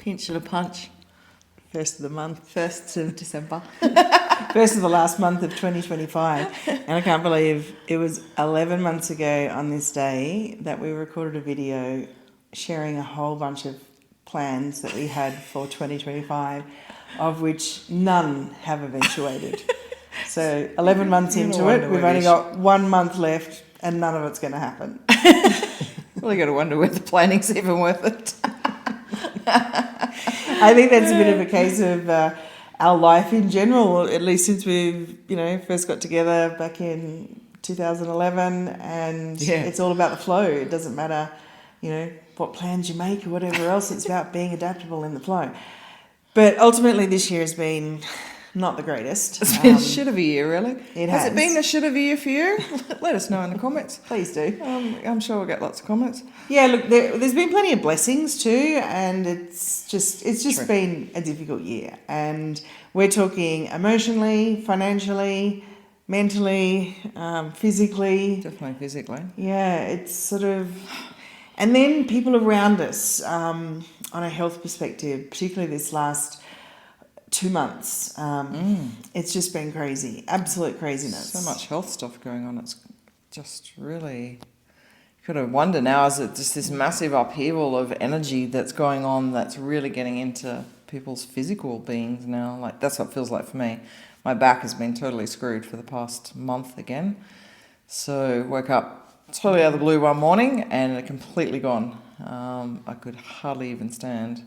pinch and a punch. First of the month. 1st of December. First of the last month of 2025. And I can't believe it was 11 months ago on this day that we recorded a video sharing a whole bunch of plans that we had for 2025, of which none have eventuated. So 11 months into it, we've only got 1 month left and none of it's going to happen. Well, you got to wonder whether the planning's even worth it. I think that's a bit of a case of our life in general, at least since we've, first got together back in 2011, and it's all about the flow. It doesn't matter, what plans you make or whatever else. It's about being adaptable in the flow. But ultimately this year has been not the greatest. It's been a shit of a year, really. Has it been a shit of a year for you? Let us know in the comments. Please do. I'm sure we'll get lots of comments. Yeah, look, there's been plenty of blessings too, and it's just been a difficult year. And we're talking emotionally, financially, mentally, physically. Definitely physically. Yeah, it's sort of... And then people around us, on a health perspective, particularly this last 2 months, it's just been crazy, absolute craziness. So much health stuff going on. It's just really, you could have wonder now, is it just this massive upheaval of energy that's going on that's really getting into people's physical beings now? Like, that's what it feels like for me. My back has been totally screwed for the past month again. So woke up totally out of the blue one morning and it completely gone. I could hardly even stand.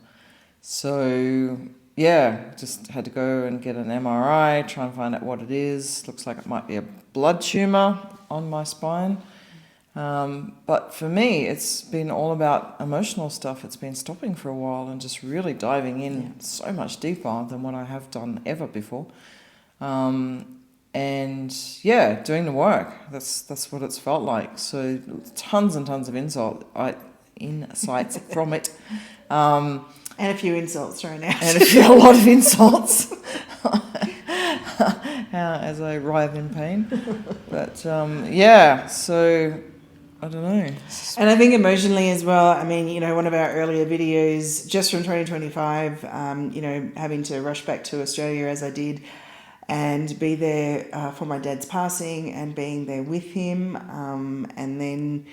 So yeah, just had to go and get an MRI, try and find out what it is. Looks like it might be a blood tumour on my spine. But for me, it's been all about emotional stuff. It's been stopping for a while and just really diving in so much deeper than what I have done ever before. And yeah, doing the work. That's what it's felt like. So tons and tons of insights from it. And a few insults thrown out. And a lot of insults as I writhe in pain. But so I don't know. And I think emotionally as well, I mean, one of our earlier videos just from 2025, having to rush back to Australia as I did and be there for my dad's passing and being there with him. And then,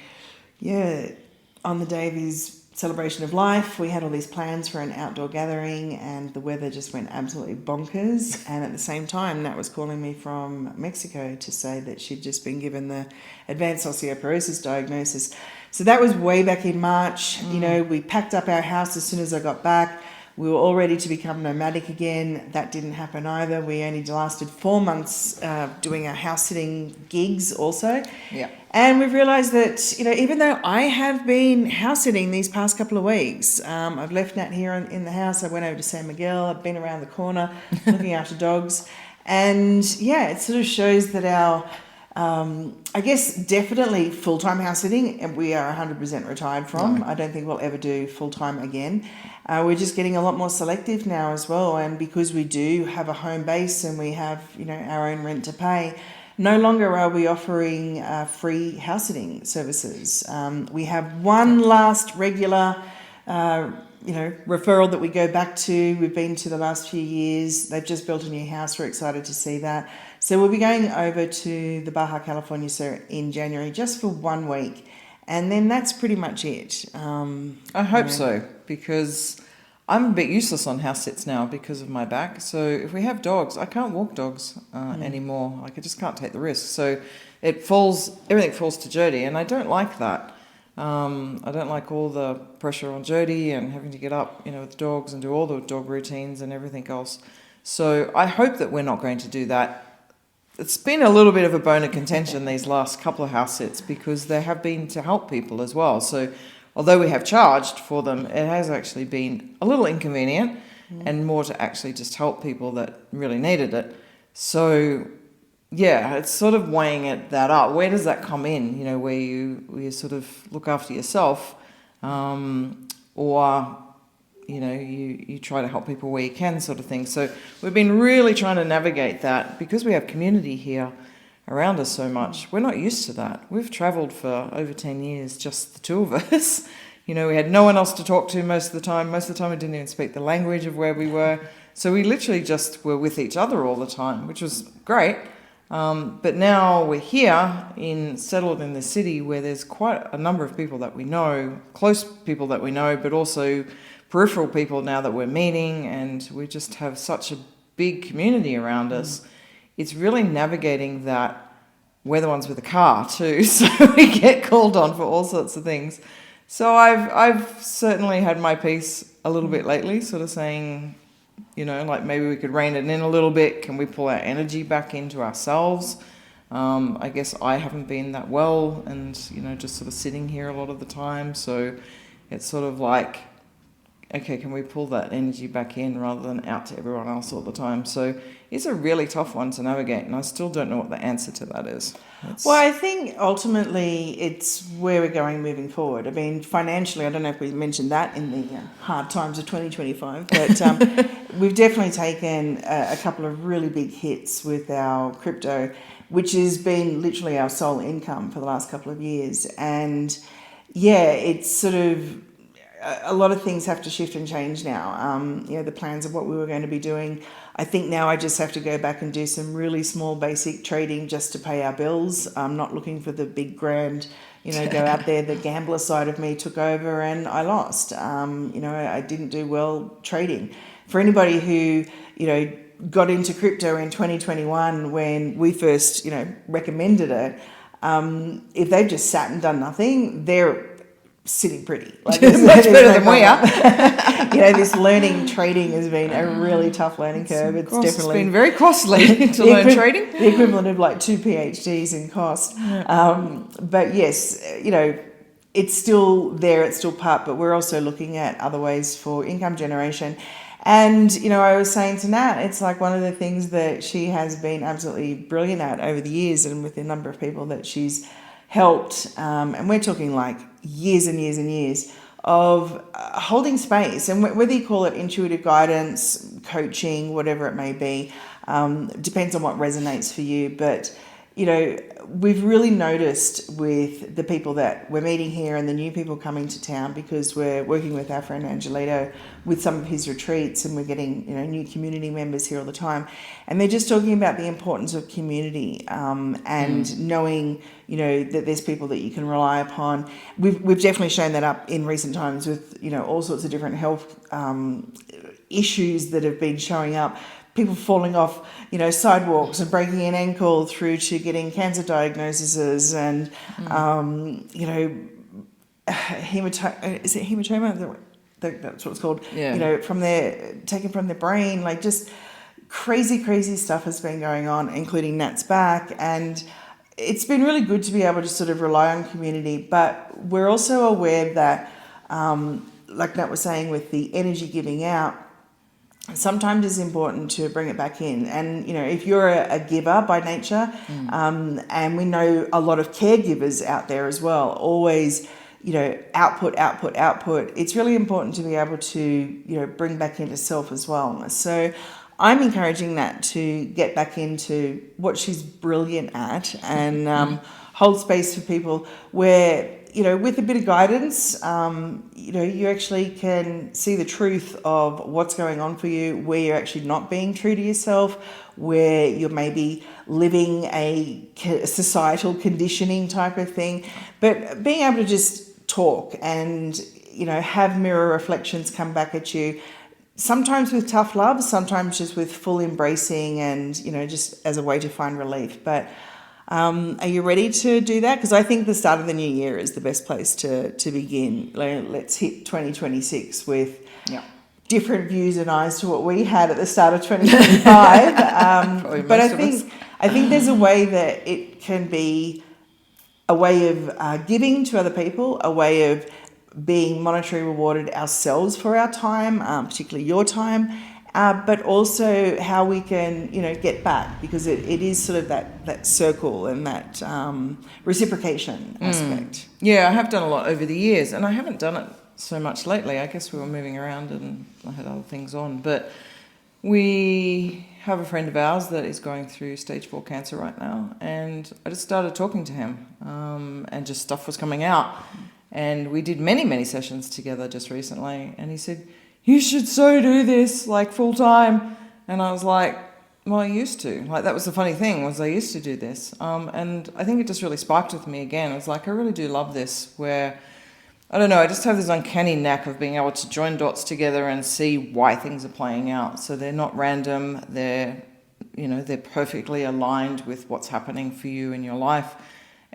on the day of his celebration of life, we had all these plans for an outdoor gathering and the weather just went absolutely bonkers. And at the same time, Nat was calling me from Mexico to say that she'd just been given the advanced osteoporosis diagnosis. So that was way back in March. We packed up our house as soon as I got back. We were all ready to become nomadic again. That didn't happen either. We only lasted 4 months doing our house sitting gigs also. Yeah. And we've realised that, even though I have been house sitting these past couple of weeks, I've left Nat here in the house. I went over to San Miguel. I've been around the corner looking after dogs. And it sort of shows that our, I guess, definitely full-time house sitting, and we are 100% retired from. No. I don't think we'll ever do full-time again. We're just getting a lot more selective now as well. And because we do have a home base and we have, our own rent to pay, no longer are we offering free house sitting services. We have one last regular, referral that we go back to. We've been to the last few years. They've just built a new house. We're excited to see that. So we'll be going over to the Baja California in January just for 1 week. And then that's pretty much it. I hope so, because I'm a bit useless on house sits now because of my back. So if we have dogs, I can't walk dogs anymore. Like, I just can't take the risk. So everything falls to Jodie, and I don't like that. I don't like all the pressure on Jodie and having to get up, with dogs and do all the dog routines and everything else. So I hope that we're not going to do that. It's been a little bit of a bone of contention these last couple of house sits because they have been to help people as well. So although we have charged for them, it has actually been a little inconvenient and more to actually just help people that really needed it. So it's sort of weighing that up. Where does that come in? Where you sort of look after yourself, or you try to help people where you can, sort of thing. So we've been really trying to navigate that because we have community here around us so much. We're not used to that. We've travelled for over 10 years, just the two of us, You know, we had no one else to talk to most of the time. Most of the time we didn't even speak the language of where we were. So we literally just were with each other all the time, which was great. But now we're here, settled in the city where there's quite a number of people that we know, close people that we know, but also peripheral people now that we're meeting, and we just have such a big community around us. It's really navigating that. We're the ones with the car too, so we get called on for all sorts of things. So I've certainly had my piece a little bit lately, sort of saying, you know, like maybe we could rein it in a little bit. Can we pull our energy back into ourselves? I guess I haven't been that well, and, you know, just sort of sitting here a lot of the time. So it's sort of like, okay, can we pull that energy back in rather than out to everyone else all the time? So it's a really tough one to navigate, and I still don't know what the answer to that is. Well, I think ultimately it's where we're going moving forward. I mean, financially, I don't know if we mentioned that in the hard times of 2025, but we've definitely taken a couple of really big hits with our crypto, which has been literally our sole income for the last couple of years. And yeah, it's sort of, a lot of things have to shift and change now. You know, the plans of what we were going to be doing. I think now I just have to go back and do some really small basic trading just to pay our bills. I'm not looking for the big grand, you know, go out there. The gambler side of me took over and I lost. You know, I didn't do well trading. For anybody who, you know, got into crypto in 2021 when we first, you know, recommended it, if they've just sat and done nothing, they're sitting pretty. Like, much better than we are. You know, this trading has been a really tough learning curve. It's definitely been very costly to learn trading. The equivalent of like 2 PhDs in cost. Yeah. But yes, you know, it's still there, it's still part, but we're also looking at other ways for income generation. And, you know, I was saying to Nat, it's like one of the things that she has been absolutely brilliant at over the years, and with the number of people that she's helped, and we're talking like years and years and years of holding space, and whether you call it intuitive guidance, coaching, whatever it may be, depends on what resonates for you. But, you know, we've really noticed with the people that we're meeting here and the new people coming to town, because we're working with our friend Angelito with some of his retreats, and we're getting, you know, new community members here all the time, and they're just talking about the importance of community, and knowing, you know, that there's people that you can rely upon. We've definitely shown that up in recent times with, you know, all sorts of different health issues that have been showing up. People falling off, you know, sidewalks and breaking an ankle, through to getting cancer diagnoses, and you know, hematoma. That's what it's called. Yeah. You know, taken from their brain. Like, just crazy stuff has been going on, including Nat's back, and it's been really good to be able to sort of rely on community. But we're also aware that, like Nat was saying, with the energy giving out, sometimes it's important to bring it back in. And, you know, if you're a giver by nature, and we know a lot of caregivers out there as well, always, you know, output, it's really important to be able to, you know, bring back into self as well. So I'm encouraging that to get back into what she's brilliant at, and hold space for people where, you know, with a bit of guidance, you know, you actually can see the truth of what's going on for you, where you're actually not being true to yourself, where you're maybe living a societal conditioning type of thing. But being able to just talk and, you know, have mirror reflections come back at you, sometimes with tough love, sometimes just with full embracing, and, you know, just as a way to find relief. But are you ready to do that? Because I think the start of the new year is the best place to begin. Let's hit 2026 with different views and eyes to what we had at the start of 2025. But I think there's a way that it can be a way of giving to other people, a way of being monetarily rewarded ourselves for our time, particularly your time, but also how we can, you know, get back, because it is sort of that circle and that reciprocation aspect. Yeah, I have done a lot over the years, and I haven't done it so much lately. I guess we were moving around and I had other things on, but we have a friend of ours that is going through stage 4 cancer right now, and I just started talking to him, and just stuff was coming out. And we did many, many sessions together just recently. And he said, you should so do this, like, full time. And I was like, well, I used to. Like, that was the funny thing, was I used to do this. And I think it just really sparked with me again. I was like, I really do love this, where, I don't know, I just have this uncanny knack of being able to join dots together and see why things are playing out. So they're not random, they're perfectly aligned with what's happening for you in your life.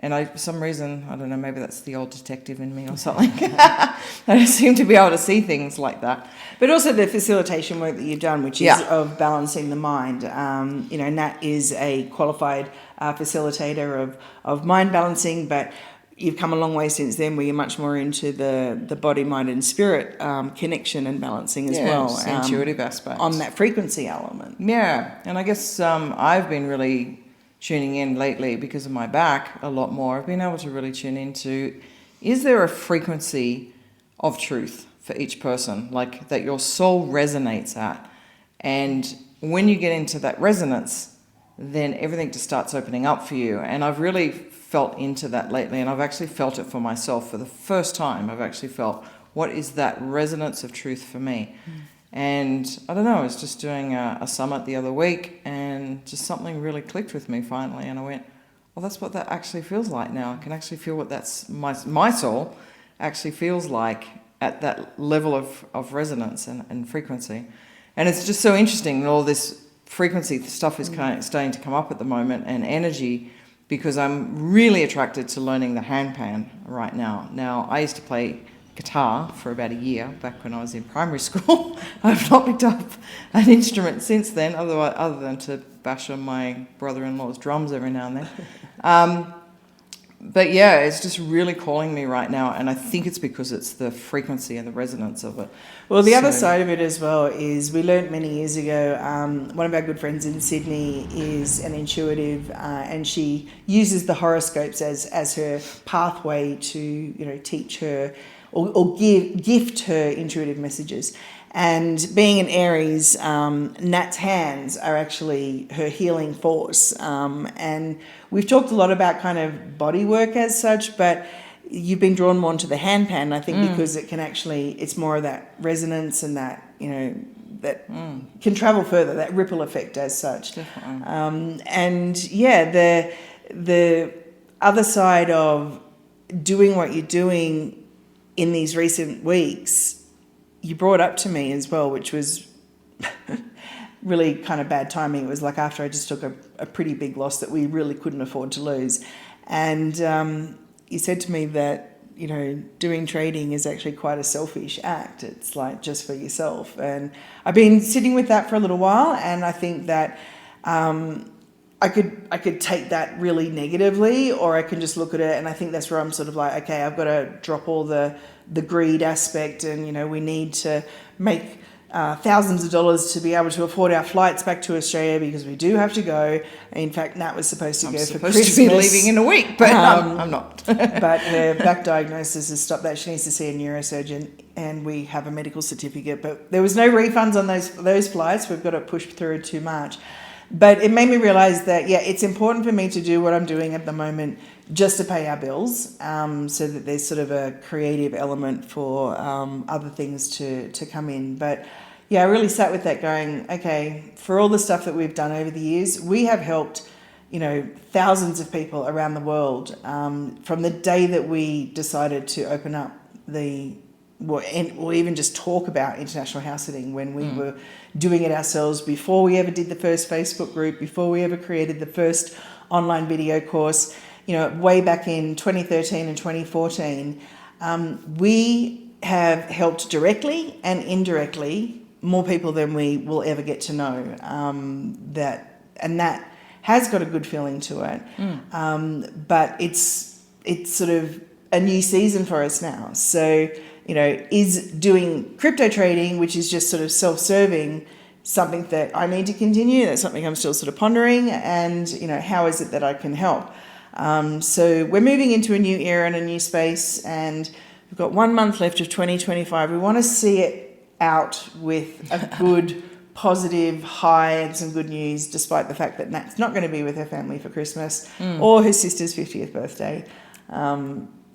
And for some reason, I don't know, maybe that's the old detective in me or something. I just seem to be able to see things like that. But also the facilitation work that you've done, which is of balancing the mind. Nat is a qualified facilitator of mind balancing, but you've come a long way since then, where you're much more into the body, mind and spirit connection and balancing as well. The intuitive aspect. On that frequency element. Yeah, and I guess I've been really tuning in lately because of my back a lot more. I've been able to really tune into, is there a frequency of truth for each person, like that your soul resonates at? And when you get into that resonance, then everything just starts opening up for you. And I've really felt into that lately, and I've actually felt it for myself for the first time. I've actually felt, what is that resonance of truth for me? And I don't know, I was just doing a summit the other week, and just something really clicked with me finally, and I went, well, that's what that actually feels like now. I can actually feel what that's my soul actually feels like at that level of resonance and frequency. And it's just so interesting that all this frequency stuff is kind of starting to come up at the moment, and energy, because I'm really attracted to learning the handpan right now. Now, I used to play guitar for about a year back when I was in primary school. I've not picked up an instrument since then, other than to bash on my brother-in-law's drums every now and then. But yeah, it's just really calling me right now, and I think it's because it's the frequency and the resonance of it. Well, the other side of it as well is, we learnt many years ago, one of our good friends in Sydney is an intuitive, and she uses the horoscopes as her pathway to, teach her or gift her intuitive messages. And being an Aries, Nat's hands are actually her healing force. And we've talked a lot about kind of body work as such, but you've been drawn more to the handpan, I think, because it can actually, it's more of that resonance and that, that can travel further, that ripple effect as such. Definitely. And yeah, the other side of doing what you're doing in these recent weeks, you brought up to me as well, which was really kind of bad timing. It was like after I just took a pretty big loss that we really couldn't afford to lose. And you said to me that, doing trading is actually quite a selfish act. It's like just for yourself. And I've been sitting with that for a little while, and I think that I could take that really negatively, or I can just look at it, and I think that's where I'm sort of like, okay, I've got to drop all the greed aspect, and we need to make thousands of dollars to be able to afford our flights back to Australia, because we do have to go. In fact, Nat was supposed to go for Christmas. I'm supposed to be leaving in a week, but I'm not. But her back diagnosis has stopped that. She needs to see a neurosurgeon, and we have a medical certificate. But there was no refunds on those flights. We've got to push through to March. But it made me realise that, it's important for me to do what I'm doing at the moment just to pay our bills, so that there's sort of a creative element for other things to come in. But yeah, I really sat with that going, okay, for all the stuff that we've done over the years, we have helped, thousands of people around the world, from the day that we decided to open up or even just talk about international house sitting, when we were doing it ourselves, before we ever did the first Facebook group, before we ever created the first online video course, way back in 2013 and 2014, we have helped directly and indirectly more people than we will ever get to know. That has got a good feeling to it. But it's sort of a new season for us now. So, is doing crypto trading, which is just sort of self-serving, something that I need to continue? That's something I'm still sort of pondering. And, how is it that I can help? So we're moving into a new era and a new space, and we've got 1 month left of 2025. We want to see it out with a good, positive high and some good news, despite the fact that Nat's not going to be with her family for Christmas or her sister's 50th birthday.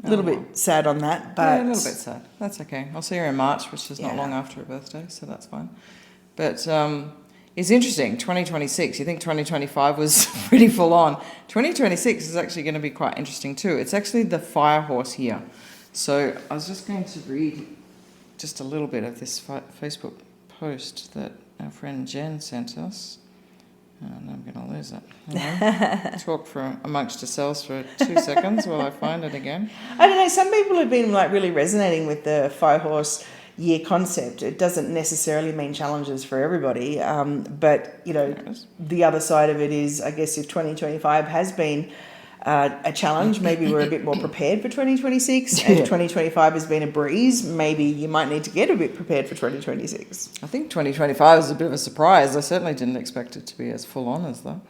A little bit sad on that, but yeah, a little bit sad. That's okay. I'll see her in March, which is not long after her birthday, so that's fine. But it's interesting. 2026. You think 2025 was pretty full on. 2026 is actually going to be quite interesting too. It's actually the fire horse year. So I was just going to read just a little bit of this Facebook post that our friend Jen sent us. And I'm going to lose it. Anyway, talk for amongst yourselves for 2 seconds while I find it again. I don't know. Some people have been like really resonating with the fire horse year concept. It doesn't necessarily mean challenges for everybody, but you know, the other side of it is, I guess, if 2025 has been a challenge, maybe we're a bit more prepared for 2026. And if 2025 has been a breeze, maybe you might need to get a bit prepared for 2026. I think 2025 is a bit of a surprise. I certainly didn't expect it to be as full on as that.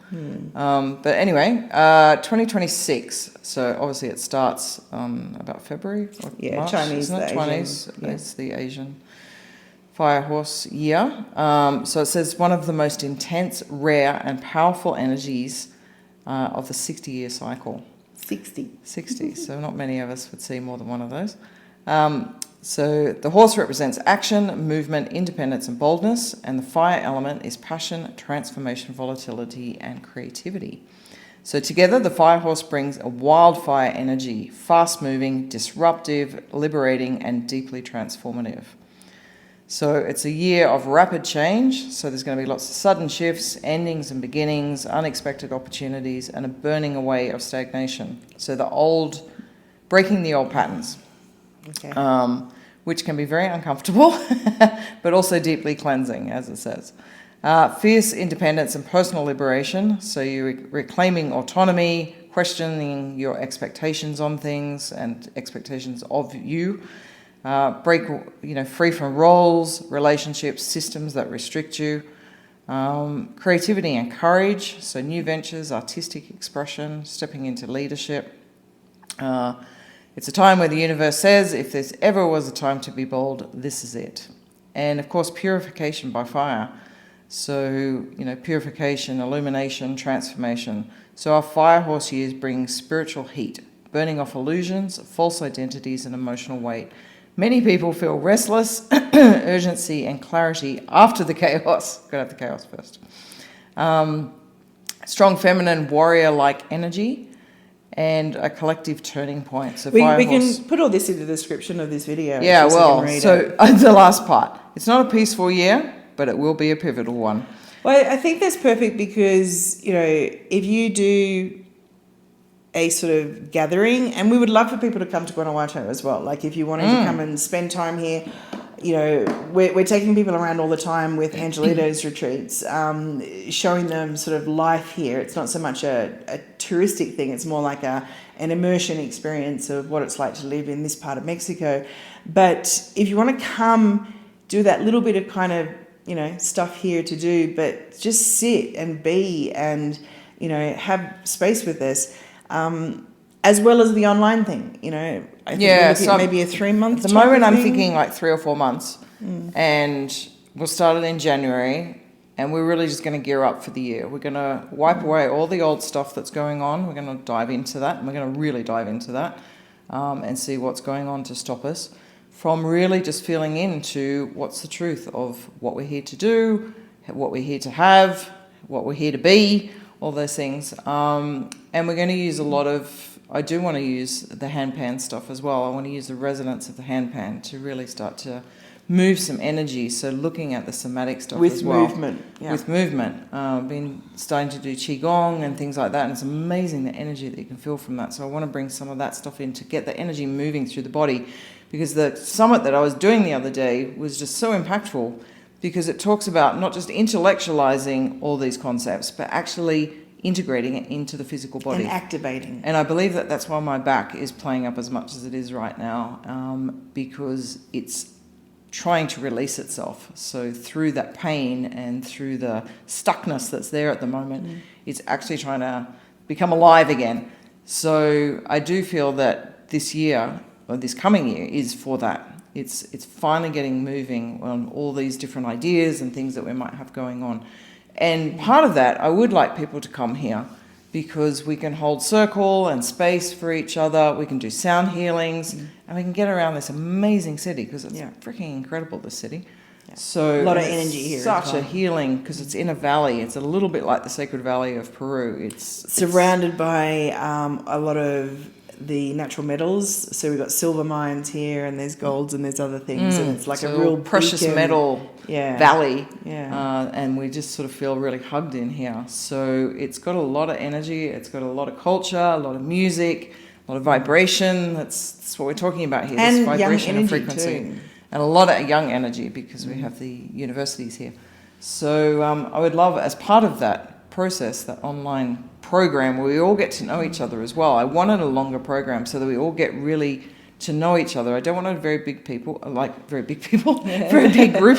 But anyway, 2026. So obviously it starts about February or March, Chinese, isn't it? Chinese. Yeah. It's the Asian fire horse year. So it says one of the most intense, rare, and powerful energies of the 60-year cycle. 60. So not many of us would see more than one of those. So the horse represents action, movement, independence, and boldness, and the fire element is passion, transformation, volatility, and creativity. So together, the fire horse brings a wildfire energy, fast-moving, disruptive, liberating, and deeply transformative. So it's a year of rapid change. So there's going to be lots of sudden shifts, endings and beginnings, unexpected opportunities, and a burning away of stagnation. So breaking the old patterns, which can be very uncomfortable, but also deeply cleansing, as it says. Fierce independence and personal liberation. So you're reclaiming autonomy, questioning your expectations on things and expectations of you. Break, free from roles, relationships, systems that restrict you. Creativity and courage, so new ventures, artistic expression, stepping into leadership. It's a time where the universe says, if there's ever was a time to be bold, this is it. And of course, purification by fire. So, purification, illumination, transformation. So our fire horse years bring spiritual heat, burning off illusions, false identities, and emotional weight. Many people feel restless, urgency, and clarity after the chaos. Got to have the chaos first. Strong feminine warrior-like energy and a collective turning point. So we can put all this in the description of this video. Yeah, so the last part. It's not a peaceful year, but it will be a pivotal one. Well, I think that's perfect because, if you do a sort of gathering, and we would love for people to come to Guanajuato as well. Like if you wanted to come and spend time here, we're taking people around all the time with Angelitos retreats, showing them sort of life here. It's not so much a touristic thing. It's more like an immersion experience of what it's like to live in this part of Mexico. But if you want to come do that little bit of kind of, stuff here to do, but just sit and be and, have space with us. As well as the online thing, I think so maybe a 3 month. At the moment, I'm thinking like 3 or 4 months, and we'll start it in January, and we're really just going to gear up for the year. We're going to wipe away all the old stuff that's going on. We're going to dive into that, and we're going to really dive into that, and see what's going on to stop us from really just feeling into what's the truth of what we're here to do, what we're here to have, what we're here to be. All those things. And we're going to use I do want to use the handpan stuff as well. I want to use the resonance of the handpan to really start to move some energy. So looking at the somatic stuff as well. With movement. I've been starting to do Qigong and things like that, and it's amazing the energy that you can feel from that. So I want to bring some of that stuff in to get the energy moving through the body, because the summit that I was doing the other day was just so impactful, because it talks about not just intellectualizing all these concepts, but actually integrating it into the physical body. And activating. And I believe that that's why my back is playing up as much as it is right now, because it's trying to release itself. So through that pain and through the stuckness that's there at the moment, it's actually trying to become alive again. So I do feel that this year, or this coming year, is for that. It's finally getting moving on all these different ideas and things that we might have going on. And part of that, I would like people to come here because we can hold circle and space for each other. We can do sound healings, and we can get around this amazing city because it's freaking incredible, this city. Yeah. So a lot of energy here. Such a healing, because it's in a valley. It's a little bit like the Sacred Valley of Peru. It's surrounded by a lot of the natural metals. So we've got silver mines here, and there's golds, and there's other things, and it's like a real precious metal valley. Yeah. And we just sort of feel really hugged in here. So it's got a lot of energy. It's got a lot of culture, a lot of music, a lot of vibration. That's what we're talking about here. And this vibration young and frequency. too. And a lot of young energy, because we have the universities here. So I would love, as part of that process, that online program where we all get to know each other as well. I wanted a longer program so that we all get really to know each other. I don't want a very big group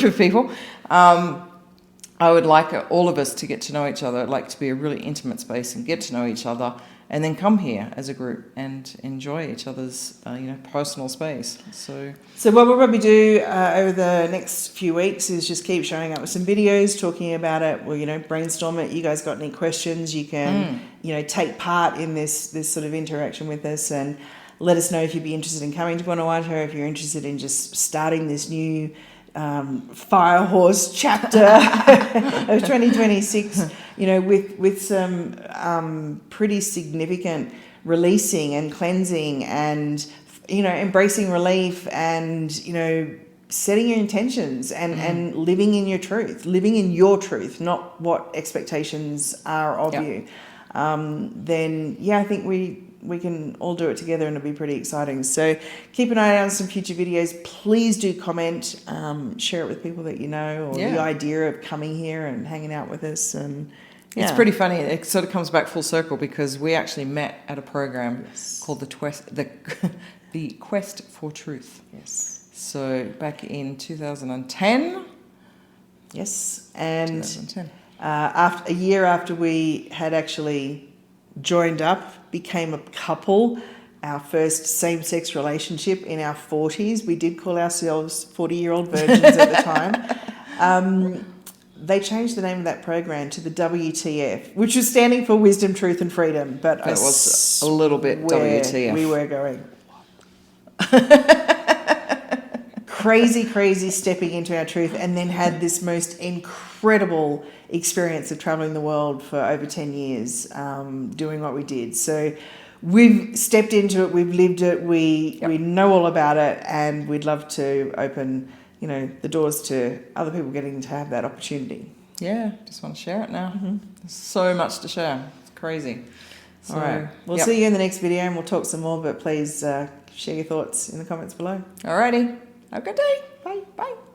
of people. I would like all of us to get to know each other. I'd like to be a really intimate space and get to know each other, and then come here as a group and enjoy each other's personal space. So what we'll probably do over the next few weeks is just keep showing up with some videos talking about it. We'll brainstorm it. You guys got any questions? You can take part in this sort of interaction with us, and let us know if you'd be interested in coming to �'anahuato, if you're interested in just starting this new fire horse chapter of 2026, with some pretty significant releasing and cleansing, and embracing relief, and setting your intentions, and living in your truth, not what expectations are of you. Then I think we can all do it together, and it'll be pretty exciting. So keep an eye out on some future videos. Please do comment, share it with people that you know, or the idea of coming here and hanging out with us. And it's pretty funny. It sort of comes back full circle, because we actually met at a program called the Quest for Truth. Yes. So back in 2010. Yes, and 2010. A year after we had actually joined up, became a couple, our first same-sex relationship in our 40s. We did call ourselves 40-year-old virgins at the time. They changed the name of that program to the WTF, which was standing for Wisdom, Truth and Freedom. But it was a little bit WTF. We were going crazy stepping into our truth, and then had this most incredible experience of traveling the world for over 10 years, doing what we did. So we've stepped into it, we've lived it, we know all about it, and we'd love to open the doors to other people getting to have that opportunity. Yeah, just want to share it now. There's so much to share. It's crazy. So, all right, we'll see you in the next video, and we'll talk some more, but please share your thoughts in the comments below. Alrighty. Have a good day. Bye. Bye.